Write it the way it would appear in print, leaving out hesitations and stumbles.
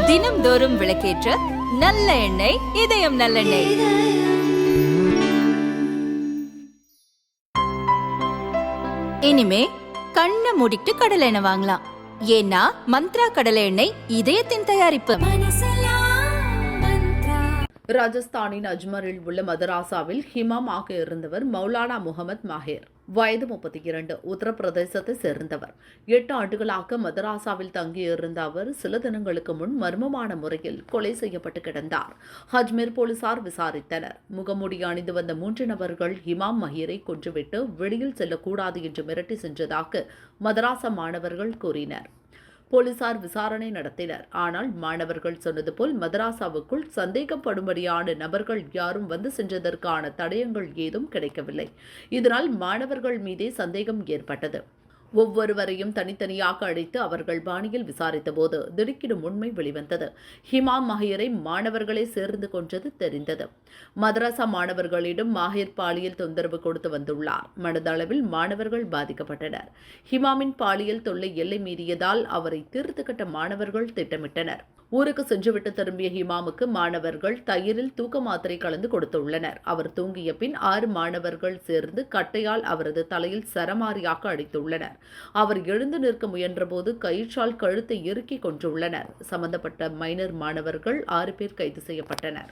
தினம்தோறும் விளக்கேற்ற நல்ல எண்ணெய், இதயம் நல்லெண்ணெய். இனிமே கண்ணை மூடிட்டு கடலை எண்ணெய் வாங்கலாம். ஏன்னா மந்த்ரா கடலை எண்ணெய் இதயத்தின் தயாரிப்பு. ராஜஸ்தானின் அஜ்மரில் உள்ள மதராசாவில் ஹிமாம் ஆக இருந்தவர் மௌலானா முகமது மாஹிர். வயது 32. உத்தரப்பிரதேசத்தை சேர்ந்தவர். 8 ஆண்டுகளாக மதராசாவில் தங்கியிருந்த அவர் சில தினங்களுக்கு முன் மர்மமான முறையில் கொலை செய்யப்பட்டு கிடந்தார். அஜ்மீர் போலீசார் விசாரித்தனர். முகமூடி அணிந்து வந்த 3 நபர்கள் ஹிமாம் மஹீரை கொன்றுவிட்டு வெளியில் செல்லக்கூடாது என்று மிரட்டி சென்றதாக மதராசா மாணவர்கள் கூறினர். போலீசார் விசாரணை நடத்தினர். ஆனால் மாணவர்கள் சொன்னது போல் மதராசாவுக்குள் சந்தேகப்படும்படியான நபர்கள் யாரும் வந்து சென்றதற்கான தடயங்கள் ஏதும் கிடைக்கவில்லை. இதனால் மாணவர்கள் மீதே சந்தேகம் ஏற்பட்டது. ஒவ்வொருவரையும் தனித்தனியாக அழைத்து அவர்கள் பாணியில் விசாரித்தபோது திடுக்கிடும் உண்மை வெளிவந்தது. ஹிமாம் மாஹிரை மாணவர்களே சேர்ந்து கொன்றது தெரிந்தது. மதரசா மாணவர்களிடம் மாஹிர் பாலியல் தொந்தரவு கொடுத்து வந்துள்ளார். மனதளவில் மாணவர்கள் பாதிக்கப்பட்டனர். ஹிமாமின் பாலியல் தொல்லை எல்லை மீறியதால் அவரை தீர்த்து கட்ட மாணவர்கள் திட்டமிட்டனர். ஊருக்கு சென்றுவிட்டு திரும்பிய ஹிமாமுக்கு மாணவர்கள் தயிரில் தூக்க மாத்திரை கலந்து கொடுத்துள்ளனர். அவர் தூங்கிய பின் 6 மாணவர்கள் சேர்ந்து கட்டையால் அவரது தலையில் சரமாரியாக அடித்துள்ளனர். அவர் எழுந்து நிற்க முயன்றபோது கயிற்றால் கழுத்தை இறுக்கி கொன்றுள்ளனர். சம்பந்தப்பட்ட மைனர் மாணவர்கள் 6 பேர் கைது செய்யப்பட்டனர்.